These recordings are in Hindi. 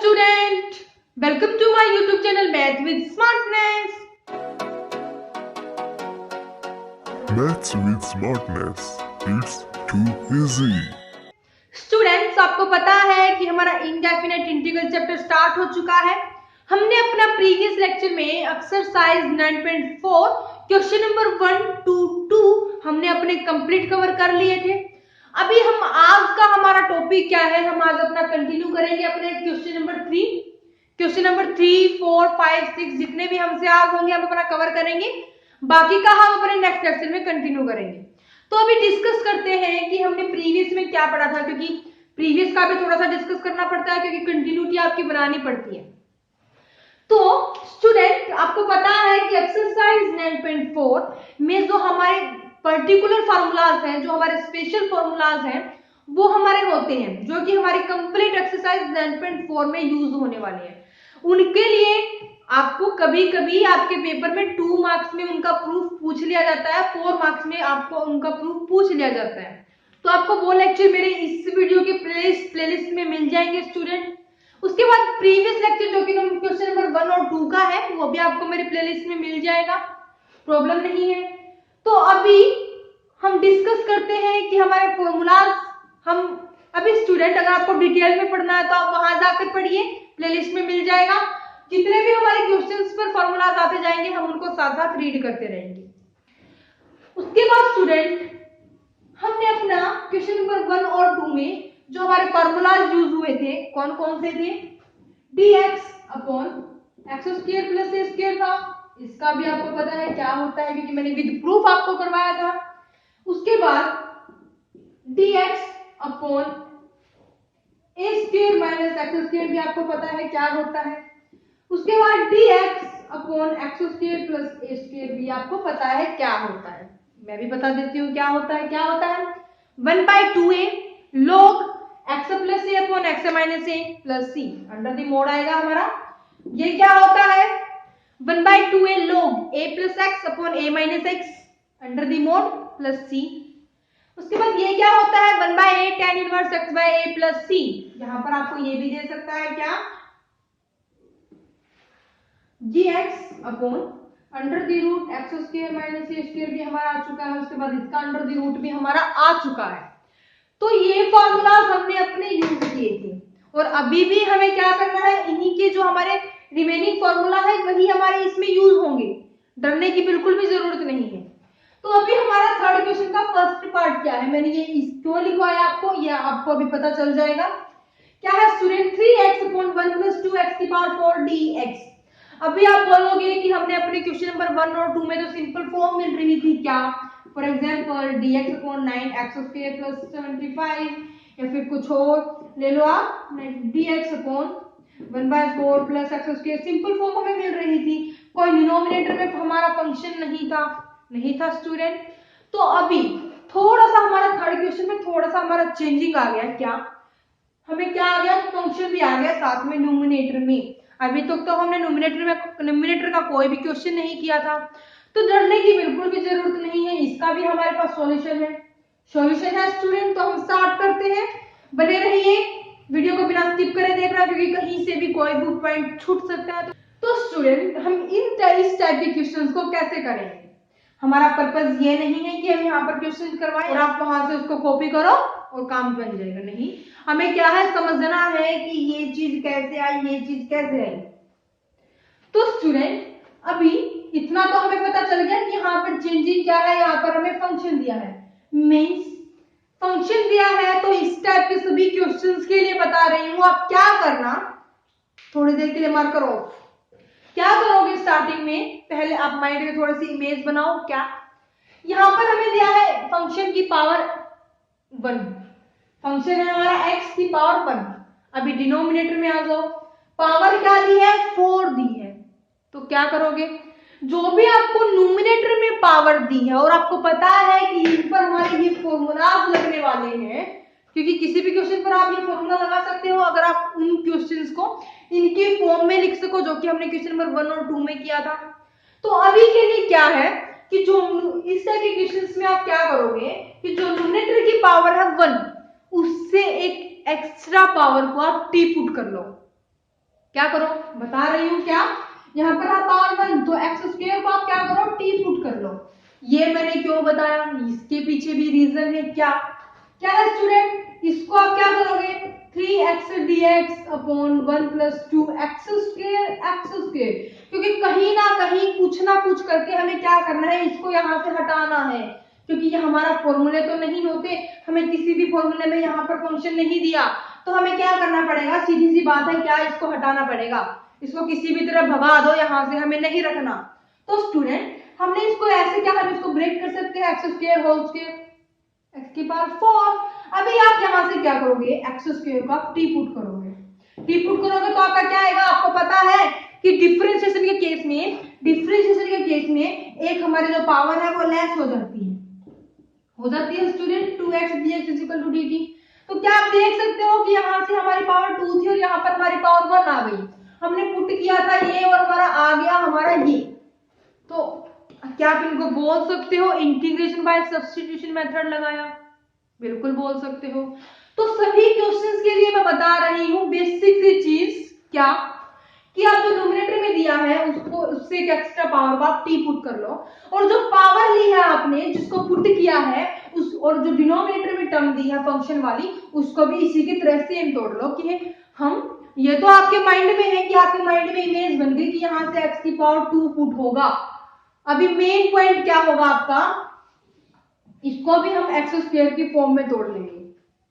student, welcome to my YouTube channel Math with Smartness. Maths with Smartness. It's too easy. Students, आपको पता है कि हमारा इंडेफिनेट इंटीग्रल चैप्टर स्टार्ट हो चुका है। हमने अपना प्रीवियस लेक्चर में एक्सरसाइज 9.4 क्वेश्चन नंबर 1 to 2 हमने अपने कंप्लीट कवर कर लिए थे। अभी हम आज का हमारा टॉपिक क्या है, हम आज अपना कंटिन्यू करेंगे अपने क्वेश्चन नंबर 3, 4, 5, 6 जितने भी हमसे आज होंगे हम अपना कवर करेंगे। बाकी का हम अपने नेक्स्ट लेक्चर में कंटिन्यू करेंगे। तो अभी डिस्कस करते हैं कि हमने प्रीवियस में क्या पढ़ा था, क्योंकि प्रीवियस का भी थोड़ा सा डिस्कस करना पड़ता है क्योंकि कंटिन्यूटी आपकी बनानी पड़ती है। तो स्टूडेंट, आपको पता है कि एक्सरसाइज 9.4 में जो हमारे पर्टिकुलर फार्मूलाज हैं, जो हमारे स्पेशल फार्मूलाज हैं, वो हमारे होते हैं जो कि हमारी कंप्लीट एक्सरसाइज 9.4 में यूज होने वाले हैं। उनके लिए आपको कभी कभी आपके पेपर में 2 मार्क्स में उनका प्रूफ पूछ लिया जाता है, 4 मार्क्स में आपको उनका प्रूफ पूछ लिया जाता है। तो आपको वो लेक्चर मेरे इस वीडियो के प्लेलिस्ट में मिल जाएंगे स्टूडेंट। उसके बाद प्रीवियस लेक्चर जो कि क्वेश्चन नंबर 1 और 2 का है वो भी आपको मेरे प्लेलिस्ट में मिल जाएगा, प्रॉब्लम नहीं है। तो अभी हम डिस्कस करते हैं कि हमारे फॉर्मूलाज हम अभी स्टूडेंट, अगर आपको डिटेल में पढ़ना है तो आप वहां जाकर पढ़िए, प्लेलिस्ट में मिल जाएगा। जितने भी हमारे क्वेश्चंस पर फॉर्मूलाज आते जाएंगे हम उनको साथ साथ रीड करते रहेंगे। उसके बाद स्टूडेंट, हमने अपना क्वेश्चन नंबर 1 और 2 में जो हमारे फॉर्मूलाज यूज हुए थे कौन कौन से थे, dx upon x square plus a square था। इसका भी आपको पता है क्या होता है क्योंकि मैंने विद प्रूफ आपको करवाया था। उसके बाद dx अपॉन ए स्क्वायर माइनस एक्स स्क्वायर भी आपको पता है क्या होता है। उसके बाद dx upon x square plus a square भी आपको पता है क्या होता है। मैं भी बता देती हूँ क्या होता है। 1/2a log x plus a upon x minus a plus c under the mod आएगा हमारा। ये क्या होता है, 1/2a log a plus x upon a minus x under the mod plus c. उसके बाद ये क्या होता है, 1/a tan inverse x by a plus c. यहां पर आपको ये भी दे सकता है क्या, gx upon under the root x square minus a square भी हमारा आ चुका है। उसके बाद इसका अंडर द रूट भी हमारा आ चुका है। तो ये फॉर्मूलाज हमने अपने यूज किए थे और अभी भी हमें क्या करना है, इन्हीं के जो हमारे रिमेनिंग फॉर्मूला है वही हमारे इसमें यूज होंगे, डरने की बिल्कुल भी जरूरत नहीं है। तो अभी हमारा थर्ड क्वेश्चन का फर्स्ट पार्ट क्या है, मैंने ये क्यों लिखवाया आपको, ये आपको अभी पता चल जाएगा। क्या है student, 3x upon 1 plus 2x की पावर 4 dx। अभी आप बोलोगे कि हमने अपने क्वेश्चन नंबर 1 और 2 में तो सिंपल फॉर्म मिल रही थी क्या, for example dx upon 9x square plus 75 या फिर कुछ और ले लो आप, dx upon 1/4 plus x square, simple form हमें मिल रही थी। कोई डिनोमिनेटर में हमारा फंक्शन नहीं था स्टूडेंट। तो अभी थोड़ा सा हमारा थर्ड क्वेश्चन में थोड़ा सा हमारा चेंजिंग आ गया। क्या हमें क्या आ गया, फंक्शन भी आ गया साथ में न्यूमरेटर में। अभी तक तो हमने न्यूमरेटर का कोई भी क्वेश्चन नहीं किया था, तो डरने की बिल्कुल भी जरूरत नहीं है। इसका भी हमारे पास सॉल्यूशन है स्टूडेंट। तो हम स्टार्ट करते हैं, बने रहिए, वीडियो को बिना स्किप करे देख रहा क्योंकि कहीं से भी कोई भी पॉइंट छूट सकता है। तो स्टूडेंट, हम इस टाइप के क्वेश्चंस को कैसे करेंगे, हमारा पर्पस ये नहीं है कि हम यहाँ पर क्वेश्चन करवाएं और आप वहां से उसको कॉपी करो और काम बन जाएगा, नहीं। हमें क्या है, समझना है कि ये चीज कैसे आई, ये चीज कैसे आई। तो स्टूडेंट, अभी इतना तो हमें पता चल गया कि यहाँ पर चेंजिंग क्या है, यहाँ पर हमें फंक्शन दिया है, मीन्स फंक्शन दिया है। तो इस टाइप के सभी क्वेश्चंस के लिए बता रही हूँ, आप क्या करना, थोड़ी देर के लिए मार्कर ऑफ। क्या करोगे स्टार्टिंग में, पहले आप माइंड में थोड़ी सी इमेज बनाओ। क्या, यहाँ पर हमें दिया है फंक्शन की पावर 1, फंक्शन है हमारा x की पावर 1। अभी डिनोमिनेटर में आ जाओ, पावर क्या दी है, 4 दी है। तो क्या करोगे, जो भी आपको न्यूमिनेटर में पावर दी है और आपको पता है कि इन पर हमारे ये फॉर्मूलाज लगने वाले हैं, क्योंकि किसी भी क्वेश्चन पर आप ये फॉर्मूला लगा सकते हो अगर आप उन क्वेश्चंस को इनके फॉर्म में लिख सको जो कि हमने क्वेश्चन नंबर 1 और 2 में किया था। तो अभी के लिए क्या है कि जो इस टाइप के क्वेश्चंस में आप क्या करोगे कि जो न्यूमिनेटर की पावर है 1, उससे एक एक्स्ट्रा पावर को आप टी पुट कर लो। क्या करो, बता रही हूँ क्या, यहाँ पर है पावर 1, तो एक्स स्क्वायर को आप क्या करो, टी पुट कर लो। ये मैंने क्यों बताया, इसके पीछे भी रीजन है। क्या क्या है स्टूडेंट, इसको आप क्या करोगे, 3x dx upon 1 plus 2x square, क्योंकि कहीं ना कुछ करके हमें क्या करना है, इसको यहाँ से हटाना है, क्योंकि ये हमारा फॉर्मूले तो नहीं होते, हमें किसी भी फॉर्मूले में यहाँ पर फंक्शन नहीं दिया, तो हमें क्या करना पड़ेगा, सीधी सी बात है, क्या इसको हटाना पड़ेगा, इसको किसी भी तरह भगा दो, यहाँ से हमें नहीं रखना। तो स्टूडेंट हमने इसको ऐसे क्या, हम इसको ब्रेक कर सकते हैं, x square whole square x की पावर 4। अभी आप यहाँ से क्या करोगे, एक्स स्क्वायर को आप टी पुट करोगे, टी पुट करोगे तो आपका क्या आएगा, आपको पता है कि डिफरेंशिएशन के केस में एक हमारी जो पावर है वो लेस हो जाती है student, 2x dx equal to dt। तो क्या आप देख सकते हो कि यहाँ से हमारी पावर 2 थी और यहाँ पर हमारी पावर 1 आ गई, हमने पुट किया था ये और हमारा आ गया हमारा ये। तो क्या आप इनको बोल सकते हो इंटीग्रेशन बाय सब्स्टिट्यूशन मेथड लगाया, बिल्कुल बोल सकते हो। तो सभी क्वेश्चंस के लिए मैं बता रही हूँ बेसिक सी चीज, क्या कि आप जो न्यूमरेटर में दिया है उसको, उससे एक एक्स्ट्रा पावर को आप टी पुट कर लो, और जो पावर ली है आपने, जिसको पुट किया है उस, और जो डिनोमिनेटर में टर्म दी है फंक्शन वाली, उसको भी इसी की तरह सेम तोड़ लो कि हम, ये तो आपके माइंड में है कि आपके माइंड में इमेज बन गई कि यहाँ से x की पावर 2 पुट होगा। अभी मेन पॉइंट क्या होगा आपका, इसको भी हम एक्स स्क्वायर की फॉर्म में तोड़ लेंगे।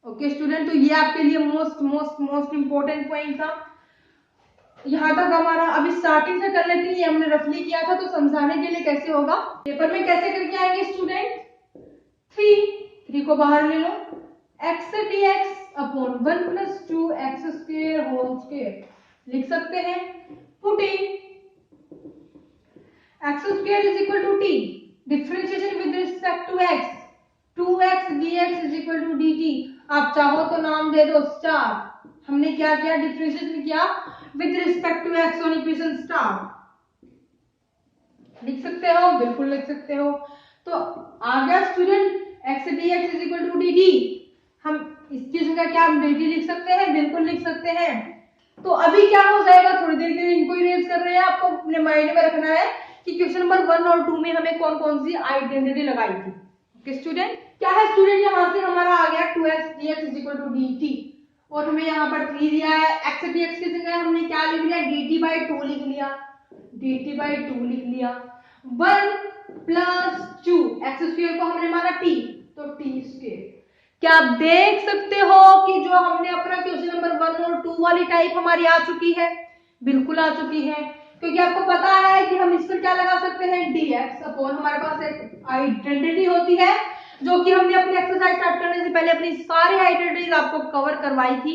ओके स्टूडेंट, तो ये आपके लिए मोस्ट इंपॉर्टेंट पॉइंट था। यहां तक हमारा, अभी स्टार्टिंग से कर लेते हैं, ये हमने रफली किया था, तो समझाने के लिए कैसे होगा, पेपर में कैसे करके आएंगे स्टूडेंट, 3 को बाहर ले लो, x dx upon 1 plus 2x square whole square लिख सकते हैं, putting x square is equal to t, differentiation with respect to x, 2x dx is equal to dt। आप चाहो तो नाम दे दो स्टार, हमने क्या किया, डिफरेंशिएशन किया with respect to x on equation star, लिख सकते हो, बिल्कुल लिख सकते हो। तो आ गया student x dx is equal to dt, हम इसकी जगह क्या हम dt लिख सकते हैं, बिल्कुल लिख सकते हैं। तो अभी क्या हो जाएगा, थोड़ी देर के लिए इनको इरेज कर रहे हैं, आपको अपने माइंड में रखना है कि क्वेश्चन नंबर 1 और 2 में हमें कौन कौन सी आइडेंटिटी लगाई थी। ओके स्टूडेंट, क्या है स्टूडेंट, यहाँ से हमारा आ गया 2x dx is equal to dt, और हमें यहाँ पर 3 दिया है, x dx की जगह हमने क्या लिख लिया, dt by 2 लिख लिया, 1 प्लस 2 x स्क्वायर को हमने माना t, तो t स्क्वायर। क्या आप देख सकते हो कि जो हमने अपना क्वेश्चन नंबर 1 और 2 वाली टाइप हमारी आ चुकी है, बिल्कुल आ चुकी है, क्योंकि आपको पता है कि हम इस पर क्या लगा सकते हैं, dx अपॉन, हमारे पास एक आइडेंटिटी होती है जो कि हमने अपनी एक्सरसाइज स्टार्ट करने से पहले अपनी सारी आइडेंटिटीज आपको कवर करवाई थी।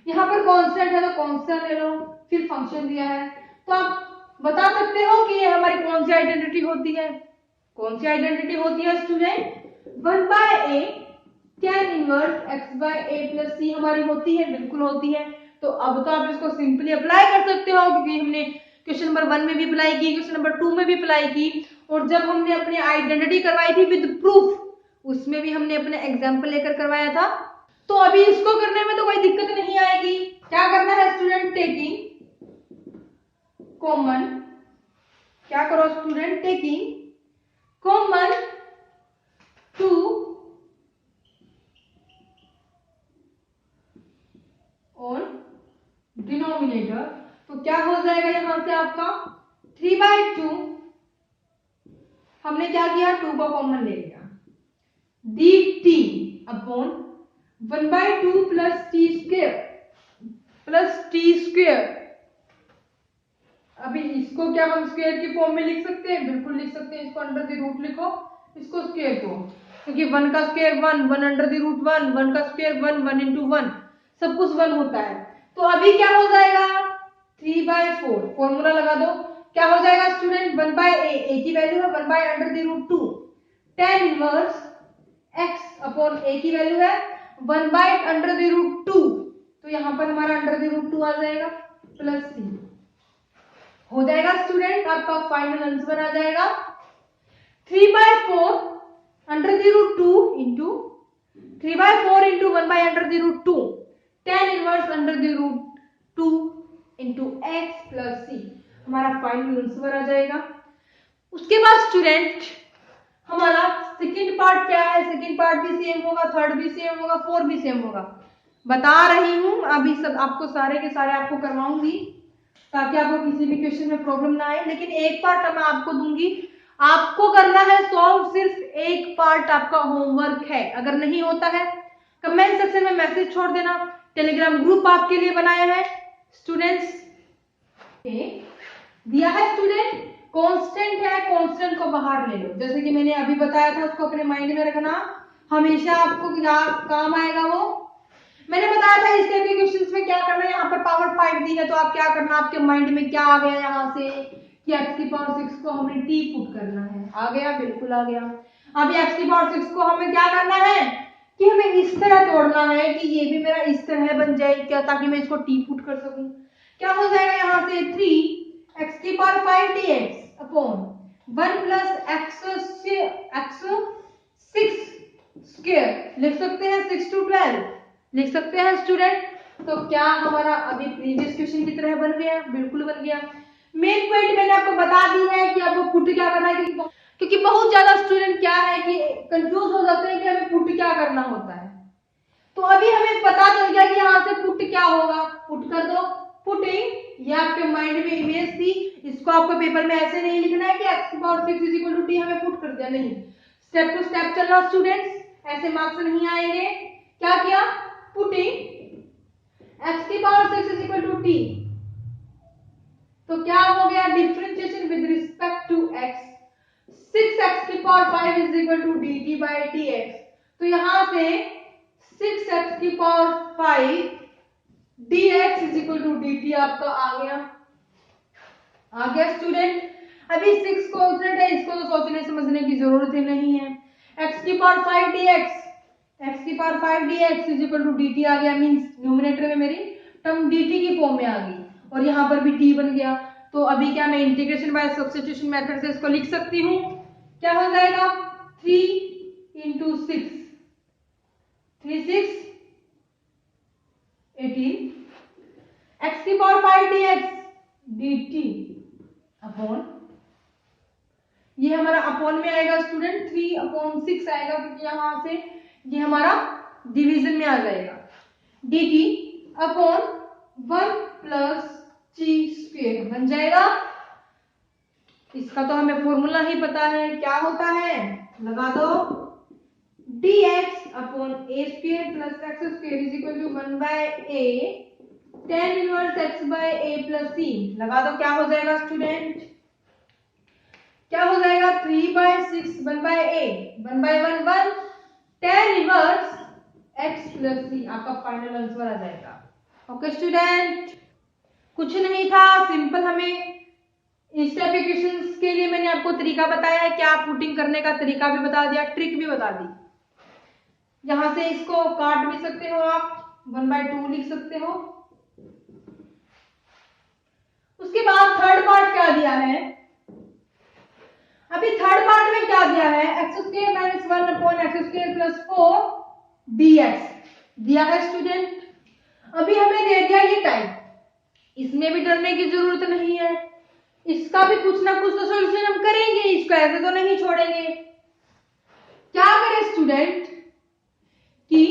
यहाँ पर कांस्टेंट है तो कांस्टेंट ले लो, फिर फंक्शन दिया है, तो आप बता सकते हो कि ये हमारी कौन सी आइडेंटिटी होती है, कौन सी आइडेंटिटी होती है student, 1/a tan inverse x by a plus c हमारी होती है, बिल्कुल होती है। तो अब तो आप इसको सिंपली अप्लाई कर सकते हो, क्योंकि हमने क्वेश्चन नंबर 1 में भी अप्लाई की, क्वेश्चन नंबर 2 में भी अप्लाई की, और जब हमने अपनी आइडेंटिटी करवाई थी विद प्रूफ, उसमें भी हमने अपने एग्जाम्पल लेकर करवाया था। तो अभी इसको करने में तो कोई दिक्कत नहीं आएगी। क्या करना है स्टूडेंट, टेकिंग कॉमन, क्या करो student, taking common 2 on denominator, तो क्या हो जाएगा यहां से आपका 3/2, हमने क्या किया, 2 को कॉमन ले लिया, dt upon 1/2 plus T square. अभी इसको क्या हम स्क्वायर की फॉर्म में लिख सकते हैं, बिल्कुल लिख सकते हैं, इसको अंडर द रूट लिखो, इसको स्क्वायर को, क्योंकि 1 का स्क्वायर 1 अंडर द रूट 1 का स्क्वायर 1 into 1, सब कुछ 1 होता है। तो अभी क्या हो जाएगा, 3/4, फॉर्मूला लगा दो, क्या हो जाएगा स्टूडेंट, 1/a की वैल्यू है 1/√2, tan inverse x upon a की वैल्यू है 1/√2, तो यहाँ पर हमारा √2 आ जाएगा प्लस c, हो जाएगा स्टूडेंट, आपका फाइनल आंसर आ जाएगा 3/4 √2 into 3/4 into 1/√2 tan inverse √2 into into x plus c हमारा फाइनल आंसर आ जाएगा। उसके बाद स्टूडेंट हमारा सेकंड पार्ट क्या है, सेकंड पार्ट भी सेम होगा, थर्ड भी सेम होगा, फोर्थ भी सेम होगा। बता रही हूं अभी सब आपको सारे के सारे आपको करवाऊंगी ताकि आपको किसी भी क्वेश्चन में प्रॉब्लम ना आए, लेकिन एक पार्ट मैं आपको दूंगी, आपको करना है सॉल्व, सिर्फ एक पार्ट आपका होमवर्क है। अगर नहीं होता है कमेंट सेक्शन में मैसेज छोड़ देना, टेलीग्राम ग्रुप आपके लिए बनाया है स्टूडेंट्स। दिया है स्टूडेंट कांस्टेंट है, कांस्टेंट को बाहर ले लो, जैसे कि मैंने अभी बताया था उसको अपने माइंड में रखना, हमेशा आपको काम आएगा वो। मैंने बताया था इस टाइप के क्वेश्चंस में क्या करना है, यहाँ पर पावर 5 दी है तो आप क्या करना, आपके माइंड में क्या आ गया यहाँ से कि x की पावर 6 को हमें t पुट करना है, आ गया, बिल्कुल आ गया। अब x की पावर 6 को हमें क्या करना है कि हमें इस तरह तोड़ना है कि ये भी मेरा इस तरह बन जाए क्या, ताकि मैं इसको t पुट कर सकूं। क्या हो जाएगा यहाँ से 3x की power 5 dx upon 1 plus x 6 square लिख सकते हैं, 6 to 12 लिख सकते हैं स्टूडेंट। तो क्या हमारा अभी प्रीवियस क्वेश्चन की तरह बन गया, बिल्कुल बन गया। मेन पॉइंट मैंने आपको बता दी है कि आपको पुट क्या करना है, क्योंकि बहुत ज्यादा स्टूडेंट क्या है कि कंफ्यूज हो जाते हैं कि हमें पुट क्या करना होता है। तो अभी हमें पता चल गया कि यहाँ से पुट क्या होगा, पुट कर दो, पुटिंग, ये आपके माइंड में इमेज थी, इसको आपको पेपर में ऐसे नहीं लिखना है कि x की power 6 is equal to t हमें पुट कर दिया, नहीं, स्टेप टू स्टेप चलना स्टूडेंट्स, ऐसे मार्क्स नहीं आएंगे। क्या किया, पुटिंग x की power 6 is equal to t, तो क्या हो गया differentiation with respect to x, 6x की power 5 is equal to dt by dx, तो यहां से 6x की power 5 dx is equal to dt आपका आ गया स्टूडेंट। अभी 6 कांस्टेंट है, इसको तो सोचने समझने की जरूरत ही नहीं है। x की पावर 5 dx, x की power 5 dx is equal to dt आ गया, मींस न्यूमरेटर में मेरी टर्म dt की फॉर्म में आ गई और यहाँ पर भी t बन गया। तो अभी क्या मैं इंटीग्रेशन बाय सब्स्टिट्यूशन मेथड से इसको लिख सकती हूँ, क्या हो जाएगा 3 into 6, 3 6 18, x की पावर 5 dx dt अपॉन, ये हमारा अपॉन में आएगा स्टूडेंट, 3/6 आएगा क्योंकि यहां से ये हमारा डिवीजन में आ जाएगा, dt अपॉन 1 प्लस ची स्क्वायर बन जाएगा। इसका तो हमें फॉर्मूला ही पता है, क्या होता है, लगा दो, dx upon a square plus x square is equal to 1 by a tan inverse x by a plus c, लगा दो, क्या हो जाएगा स्टूडेंट, क्या हो जाएगा 3/6 1 by a 1 by 1 1 tan inverse x plus c, आपका फाइनल आंसर आ जाएगा। ओके स्टूडेंट, कुछ नहीं था, सिंपल, हमें इस टाइप के क्वेश्चंस के लिए मैंने आपको तरीका बताया है, क्या पुटिंग करने का तरीका भी बता दिया, ट्रिक भी बता दी। यहां से इसको काट भी सकते हो आप, 1/2 लिख सकते हो। उसके बाद थर्ड पार्ट क्या दिया है, अभी थर्ड पार्ट में क्या दिया है, x square minus 1 upon x square plus 4 dx दिया है स्टूडेंट। अभी हमें दे दिया ये टाइप, इसमें भी डरने की जरूरत नहीं है, इसका भी कुछ ना कुछ तो सॉल्यूशन हम करेंगे, इसको ऐसे तो नहीं छोड़ेंगे। क्या करें स्टूडेंट कि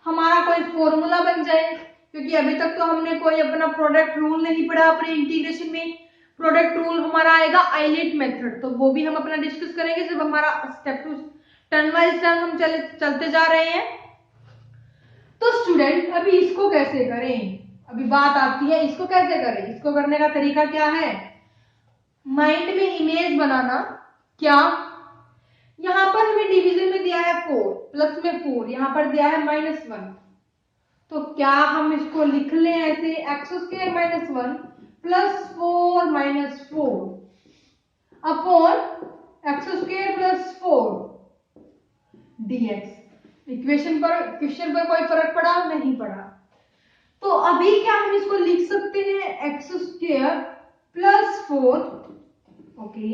हमारा कोई फॉर्मूला बन जाए, क्योंकि अभी तक तो हमने कोई अपना प्रोडक्ट रूल नहीं पढ़ा अपने इंटीग्रेशन में। प्रोडक्ट रूल हमारा आएगा आइलेट मेथड, तो वो भी हम अपना डिस्कस करेंगे जब हमारा step to turn by turn हम चलते जा रहे हैं। तो स्टूडेंट अभी इसको कैसे करें, अभी बात आती है इसको कैसे करें। इसको करने का तरीका क्या है, माइंड में इमेज बनाना। क्या, यहां पर हमें डिवीजन में दिया है 4, प्लस में 4, यहां पर दिया है -1, तो क्या हम इसको लिख लें ऐसे, x square minus 1 plus 4 minus 4 upon x square plus 4 dx। Equation पर, क्वेश्चन पर कोई फर्क पड़ा नहीं पड़ा। तो अभी क्या हम इसको लिख सकते हैं, x square plus 4 okay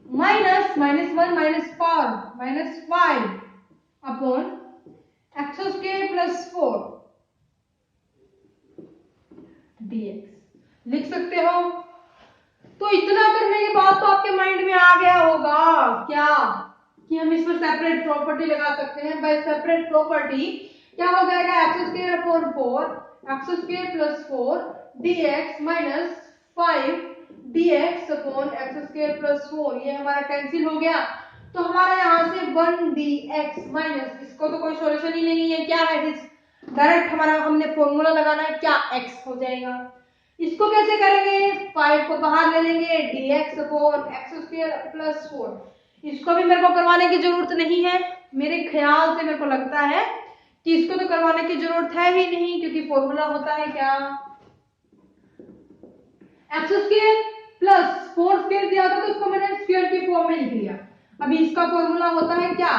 minus -1 minus 5 upon x square plus 4 dx लिख सकते हो। तो इतना करने के बाद तो आपके माइंड में आ गया होगा क्या कि हम इस पर सेपरेट प्रॉपर्टी लगा सकते हैं। बाय सेपरेट प्रॉपर्टी क्या हो जाएगा, x square upon 4 x square plus 4 dx minus 5 dx upon x square plus 4, ये हमारा कैंसिल हो गया। तो हमारा यहाँ से 1 dx माइनस, इसको तो कोई सॉल्यूशन ही नहीं है, क्या है डायरेक्ट हमारा हमने फॉर्मूला लगाना है, क्या x हो जाएगा। इसको कैसे करेंगे, 5 को बाहर ले लेंगे, dx upon x square plus 4। इसको भी मेरे को करवाने की जरूरत नहीं है, मेरे ख्याल से मेरे को लगता है कि इसको तो करवाने की जरूरत है ही नहीं, क्योंकि फॉर्मूला होता है क्या, एक्स स्क्वायर प्लस 4 स्क्वायर दिया था तो उसको मैंने स्क्वायर की फॉर्म में लिख लिया। अभी इसका फॉर्मूला होता है क्या,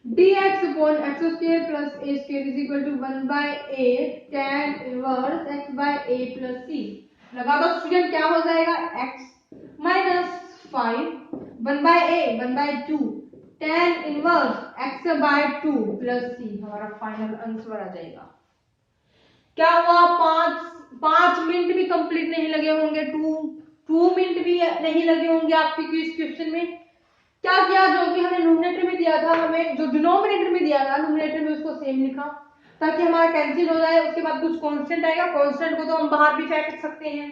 dx upon x square plus a square is equal to 1 by a tan inverse x by a plus c। लगा दो स्टूडेंट, क्या हो जाएगा, x minus 5 1 by a 1 by 2 tan inverse x by 2 plus c, हमारा फाइनल आंसर आ जाएगा। क्या हुआ, 5 मिनट भी कंप्लीट नहीं लगे होंगे, 2 मिनट भी नहीं लगे होंगे आपके क्विज क्वेश्चन में। क्या किया, जो कि हमें न्यूमरेटर में दिया था, हमें जो डिनोमिनेटर में दिया था न्यूमरेटर में उसको सेम लिखा ताकि हमारा कैंसिल हो जाए। उसके बाद कुछ कांस्टेंट आएगा, कांस्टेंट को तो हम बाहर भी फेंक सकते हैं,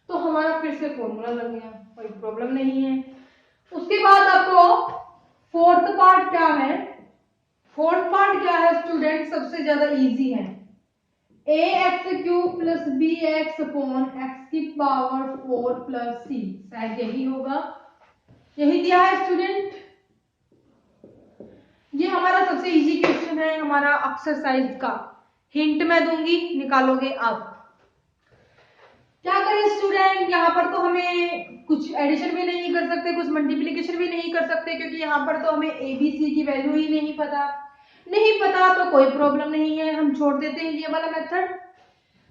तो हमारा फिर से फॉर्मूला लग गया, कोई प्रॉब्लम नहीं है। उसके बाद आपको फोर्थ पार्ट क्या है, फोर्थ पार्ट क्या है स्टूडेंट, सबसे ज्यादा इजी है, ax³ plus bx upon x की पावर 4 प्लस c, शायद यही होगा, यही दिया है स्टूडेंट। ये हमारा सबसे इजी क्वेश्चन है हमारा एक्सरसाइज का, हिंट मैं दूंगी, निकालोगे आप। क्या करें स्टूडेंट, यहाँ पर तो हमें कुछ एडिशन भी नहीं कर सकते, कुछ मल्टीप्लिकेशन भी नहीं कर सकते, क्योंकि यहाँ पर तो हमें ABC की वैल्यू ही नहीं पता तो कोई प्रॉब्लम नहीं है, हम छोड़ देते हैं ये वाला मेथड।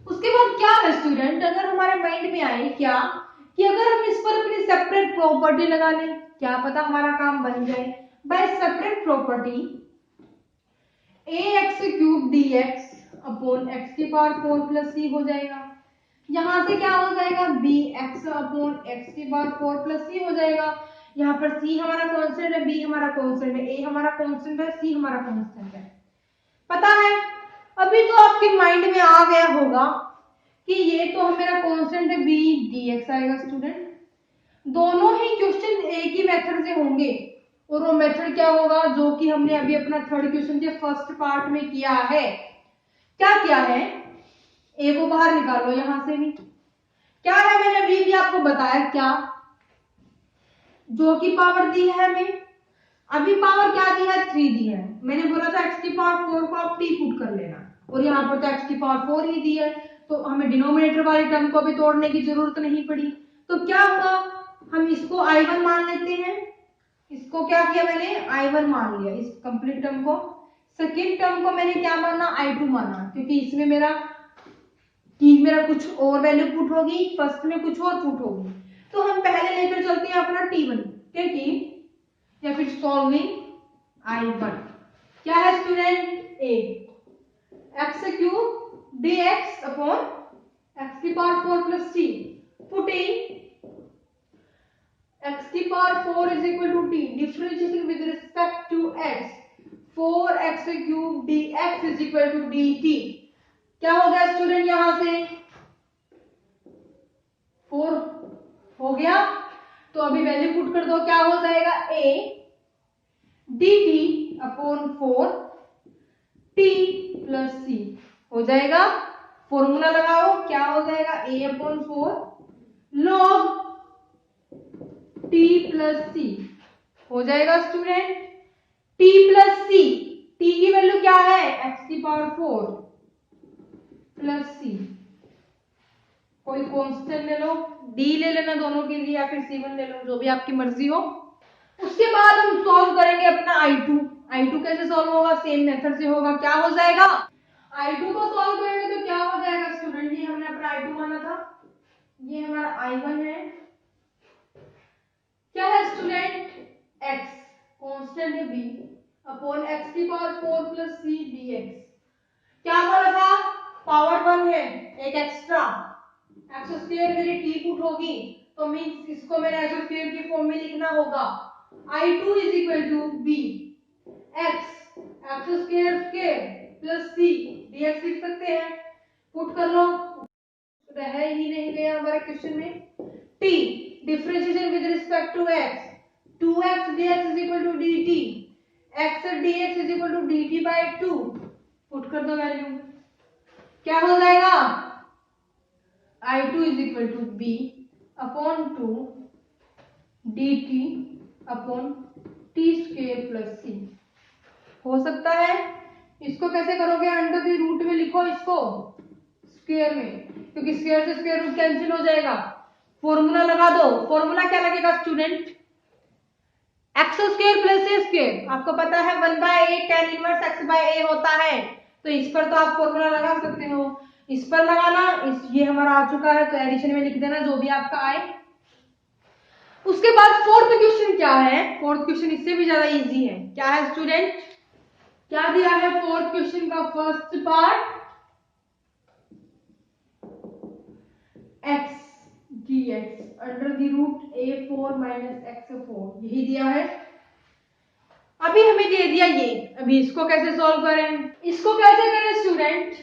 उसके बाद क्या है स्टूडेंट, अगर हमारे माइंड में आए क्या कि अगर हम इस पर अपनी सेपरेट प्रॉपर्टी लगा लें, क्या पता हमारा काम बन जाए। By separate property ax³ dx upon x की पावर 4 प्लस c हो जाएगा। यहां से क्या हो जाएगा, bx अपॉन x की पावर 4 प्लस c हो जाएगा। यहाँ पर c हमारा कांस्टेंट है, b हमारा कांस्टेंट है, a हमारा कांस्टेंट है, c हमारा कांस्टेंट है, पता है। अभी तो आपके माइंड में आ गया होगा कि ये तो मेरा कांस्टेंट है b dx आएगा स्टूडेंट। दोनों ही क्वेश्चन एक ही मेथड से होंगे, और वो मेथड क्या होगा, जो कि हमने अभी अपना थर्ड क्वेश्चन के फर्स्ट पार्ट में किया है। क्या किया है, ए को बाहर निकालो, यहां से भी क्या है, मैंने अभी भी आपको बताया, क्या जो की पावर दी है हमें, अभी पावर क्या दी है, 3 दी है। मैंने बोला था x की पावर 4 को आप t पुट कर लेना, और यहाँ पर तो x की पावर 4 ही दी है, तो हमें डिनोमिनेटर वाली टर्म को भी तोड़ने की जरूरत नहीं पड़ी। तो क्या हुआ, हम इसको I1 मान लेते हैं, इसको क्या किया मैंने, I1 मान लिया इस कंप्लीट टर्म को। सेकेंड टर्म को मैंने क्या माना, I2 माना, क्योंकि इसमें मेरा कुछ और वैल्यू पुट होगी, फर्स्ट में कुछ और पुट होगी। तो हम पहले लेकर चलते हैं अपना T1 क्या की, या फिर सॉल्विंग I1। क्या है student, a x³ dx upon x की power 4 plus c, putting x की power 4 is equal to t, differentiating with respect to x, 4x³ dx is equal to dt। क्या हो गया स्टूडेंट, यहां से 4 हो गया, तो अभी वैल्यू पुट कर दो, क्या हो जाएगा, a dt upon 4 t plus c हो जाएगा। फॉर्मूला लगाओ, क्या हो जाएगा, a upon 4 log t plus c हो जाएगा student. t plus c, t की वैल्यू क्या है, x की पावर 4 प्लस c, कोई कांस्टेंट ले लो, d ले लेना दोनों के लिए, या फिर c1 ले लो, जो भी आपकी मर्जी हो। उसके बाद हम सॉल्व करेंगे अपना I2 कैसे सॉल्व होगा, सेम मेथड से होगा। क्या हो जाएगा, I2 को सॉल्व करेंगे तो क्या हो जाएगा स्टूडेंट, ये हमने अपना I2 माना था, ये हमारा I1 है, क्या है स्टूडेंट, x कांस्टेंट है b अपॉन x की पावर 4 प्लस c dx। क्या बोला था, पावर 1 है, एक एक्स्ट्रा एक्स स्क्वायर मेरी टी पुट होगी, तो मींस इसको मेरे एक्स स्क्वायर की फॉर्म में लिखना होगा I2 is equal to b x x square square plus c dx लिख सकते हैं, पुट कर लो, रह ही नहीं गया हमारे क्वेश्चन में। t differentiation with respect to x 2x dx is equal to dt x dx is equal to dt by 2, put कर दो वैल्यू, क्या हो जाएगा I2 is equal to b upon 2 dt upon t square plus c. हो सकता है इसको कैसे करोगे, अंडर द रूट में लिखो इसको स्क्वायर में, क्योंकि स्क्वायर से स्क्वायर रूट कैंसिल हो जाएगा, फॉर्मूला लगा दो। फॉर्मूला क्या लगेगा student, x square plus a square, आपको पता है 1/a tan inverse x by a होता है, तो इस पर तो आप फॉर्मूला लगा सकते हो, इस पर लगाना, ये हमारा आ चुका है तो एडिशन में लिख देना जो भी आपका आए। उसके बाद फोर्थ क्वेश्चन क्या है, फोर्थ क्वेश्चन इससे भी ज्यादा इजी है। क्या है स्टूडेंट, क्या दिया है फोर्थ क्वेश्चन का first part, x dx under the root a4 minus x4, यही दिया है। अभी हमें दे दिया ये, अभी इसको कैसे सॉल्व करें, इसको कैसे करें स्टूडेंट,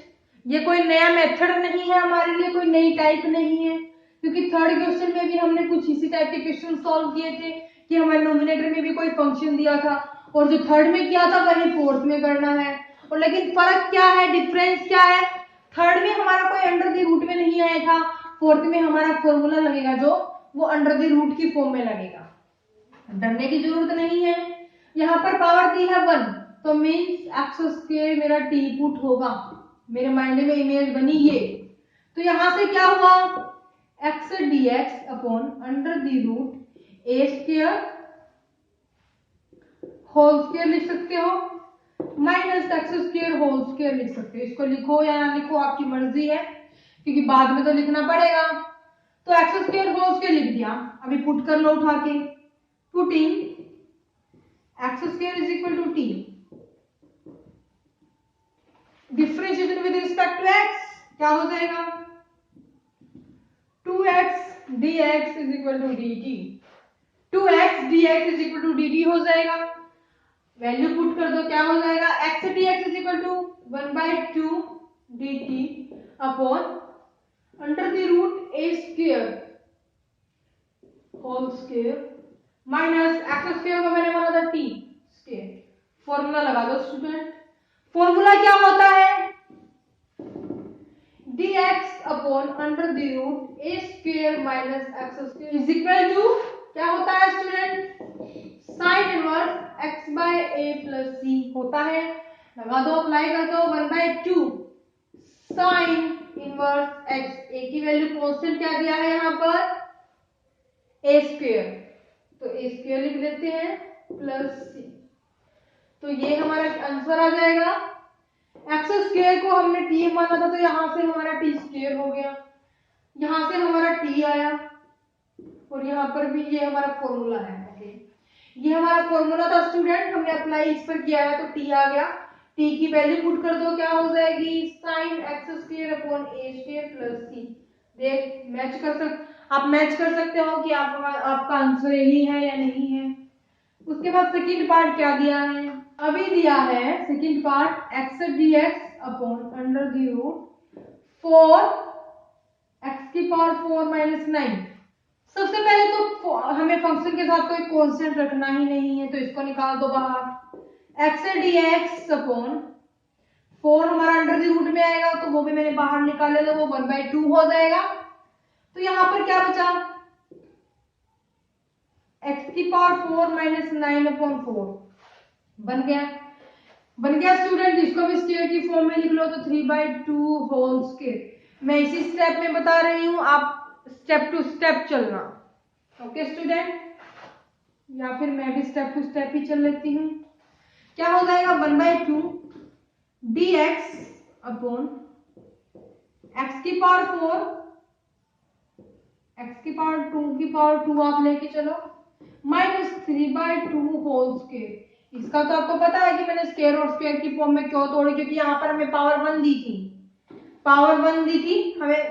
ये कोई नया मेथड नहीं है हमारे लिए, कोई नई टाइप नहीं है, क्योंकि थर्ड क्वेश्चन में भी हमने कुछ इसी टाइप के क्वेश्चन सॉल्व किए थे कि हमारे नोमिनेटर में भी कोई फंक्शन दिया था और जो थर्ड में किया था वही फोर्थ में करना है। और लेकिन फर्क क्या है, डिफरेंस क्या है, थर्ड में हमारा कोई अंडर द रूट में नहीं आया था, फोर्थ में हमारा फॉर्मूला लगेगा जो वो अंडर द रूट की फॉर्म में लगेगा, डरने की जरूरत नहीं है। यहाँ पर पावर दी है 1, तो मीन्स एक्स स्क्वायर मेरा टी पुट होगा, मेरे माइंड में इमेज बनी ये, तो यहां से क्या हुआ x dx upon under the root a square whole square लिख सकते हो, minus x square whole square लिख सकते हो, इसको लिखो या ना लिखो आपकी मर्जी है, क्योंकि बाद में तो लिखना पड़ेगा। तो एक्स स्क्वायर होल स्क्वायर लिख दिया, अभी पुट कर लो उठा के, putting x square is equal to t, differentiation with respect to x क्या हो जाएगा 2x dx is equal to dt, 2x dx is equal to dt हो जाएगा, वैल्यू पुट कर दो, क्या हो जाएगा x dx is equal to 1/2 dt upon under the root a square whole square minus x square को मैंने माना था t स्क्वायर। फॉर्मूला लगा दो स्टूडेंट, फॉर्मूला क्या होता है dx upon under the root a square minus x square is equal to क्या होता है student sine inverse x by a plus c होता है, लगा दो, अप्लाई कर दो, 1/2 साइन इनवर्स x, a की वैल्यू कांस्टेंट क्या दिया है यहाँ पर a स्क्वायर, तो a स्क्वायर लिख देते हैं प्लस c, तो ये हमारा आंसर आ जाएगा। एक्स स्क्वायर को हमने t माना था तो यहाँ से हमारा t स्क्वायर हो गया, यहाँ से हमारा t आया और यहाँ पर भी ये हमारा फॉर्मूला है। ओके, ये हमारा फॉर्मूला था स्टूडेंट, हमने अप्लाई इस पर किया है तो t आ गया, t की वैल्यू पुट कर दो, क्या हो जाएगी sine x square upon a square plus c। देख मैच कर आप मैच कर सकते हो कि आपका आंसर यही है या नहीं है। उसके बाद सेकंड पार्ट क्या दिया है, अभी दिया है second part x dx upon under the root 4 x की पावर 4 माइनस 9। सबसे पहले तो हमें फंक्शन के साथ कोई कांस्टेंट रखना ही नहीं है, तो इसको निकाल दो बाहर, x dx अपॉन 4 हमारा अंडर द रूट में आएगा तो वो भी मैंने बाहर निकाले, तो वो 1/2 हो जाएगा। तो यहाँ पर क्या बचा x की पावर 4 माइनस 9 अपॉन 4 बन गया स्टूडेंट, इसको भी स्क्वायर की फॉर्म में लिख लो तो 3/2 होल स्क्वायर। मैं इसी स्टेप में बता रही हूँ, आप स्टेप टू स्टेप चलना। ओके स्टूडेंट, या फिर मैं भी स्टेप टू स्टेप ही चल लेती हूँ। क्या हो जाएगा 1/2 dx अपॉन x की पावर 4 x की पावर 2 की पावर 2 आप लेके चलो माइनस 3/2 होल स्क्वायर। इसका तो आपको पता है कि मैंने स्क्वायर और स्क्वायर की फॉर्म में क्यों तोड़ी, क्योंकि यहाँ पर हमें पावर 1 दी थी, पावर 1 दी थी, हमें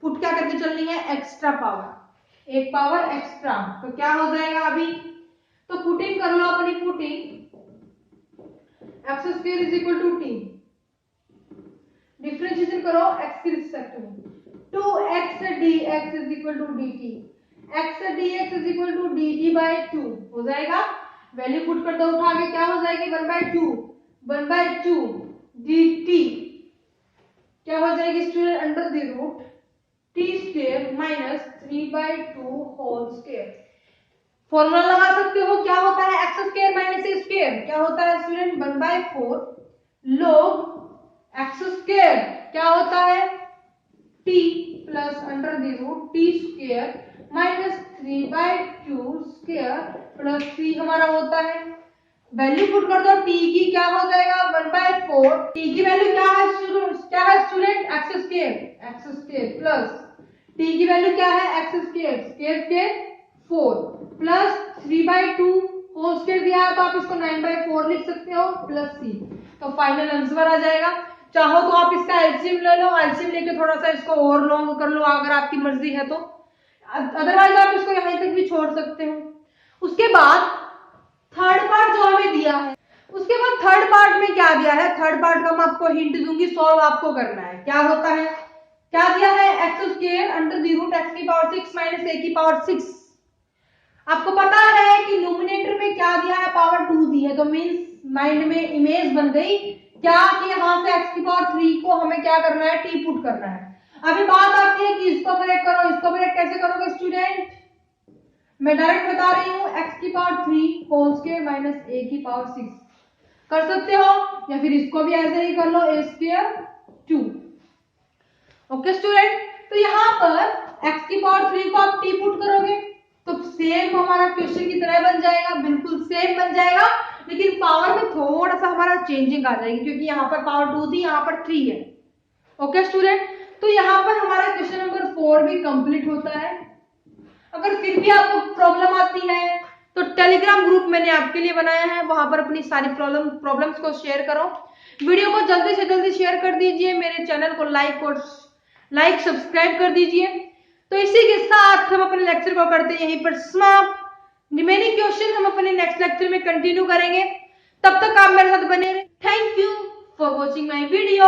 पुट क्या करके चलनी है, एक्स्ट्रा पावर, एक पावर एक्स्ट्रा। तो क्या हो जाएगा अभी, तो पुटिंग कर लो अपनी, putting x square is equal to t, differentiation करो एक्स के रिस्पेक्ट में, 2x dx is equal to dt, x dx is equal to dt by 2 हो जाएगा। वैल्यू पुट कर दो उठा के, क्या हो जाएगी 1/2 dt क्या हो जाएगी student, under the root t square minus 3/2 whole square. Formula लगा सकते हो, क्या होता है x square minus a square, क्या होता है स्टूडेंट 1/4 log एक्स स्क्वायर, क्या होता है t plus under the root t square minus 3/2 square plus 3 हमारा होता है। वैल्यू पुट कर दो t की, क्या हो जाएगा 1/4, t की वैल्यू क्या है student x square plus t की वैल्यू क्या है x square 4 plus 3/2 whole square दिया है तो आप इसको 9/4 लिख सकते हो प्लस c, तो फाइनल आंसर आ जाएगा। चाहो तो आप इसका एलसीएम ले लो, एलसीएम लेके थोड़ा सा इसको और लॉन्ग कर लो अगर आपकी मर्जी है तो, अदरवाइज आप इसको यहीं तक भी छोड़ सकते हो। उसके बाद थर्ड पार्ट जो हमें दिया है, उसके बाद थर्ड पार्ट में क्या दिया है, थर्ड पार्ट का मैं आपको हिंट दूंगी, सॉल्व आपको करना है। क्या होता है, क्या दिया है x square under the root x की पावर 6 माइनस ए की पावर 6। आपको पता है कि न्यूमरेटर में क्या दिया है, पावर 2 दी है, तो मींस माइंड में इमेज बन गई क्या कि यहां से x की पावर 3 को हमें क्या करना है, t पुट करना है। अभी बात आती है कि इसको ब्रेक करो, इसको ब्रेक कैसे करोगे स्टूडेंट, मैं डायरेक्ट बता रही हूं x की power 3 whole square minus a की पावर 6 कर सकते हो, या फिर इसको भी ऐसे ही कर लो a स्क्वायर 2। ओके स्टूडेंट, तो यहाँ पर x की पावर 3 को आप t पुट करोगे तो सेम हमारा क्वेश्चन की तरह बन जाएगा, बिल्कुल सेम बन जाएगा, लेकिन पावर में थोड़ा सा हमारा चेंजिंग आ जाएगी क्योंकि यहाँ पर पावर 2 थी, यहाँ पर 3 है। ओके स्टूडेंट, तो यहाँ पर हमारा क्वेश्चन नंबर 4 भी कंप्लीट होता है। अगर फिर भी आपको प्रॉब्लम आती है तो टेलीग्राम ग्रुप मैंने आपके लिए बनाया है, वहां पर अपनी सारी प्रॉब्लम्स को शेयर करो। वीडियो को जल्दी से जल्दी शेयर कर दीजिए, मेरे चैनल को लाइक सब्सक्राइब कर दीजिए। तो इसी के साथ हम अपने लेक्चर को करते हैं यहीं पर समाप्त। रिमेनिंग क्वेश्चन हम अपने नेक्स्ट लेक्चर में कंटिन्यू करेंगे, तब तक आप मेरे साथ बने रहे। Thank you for watching my video.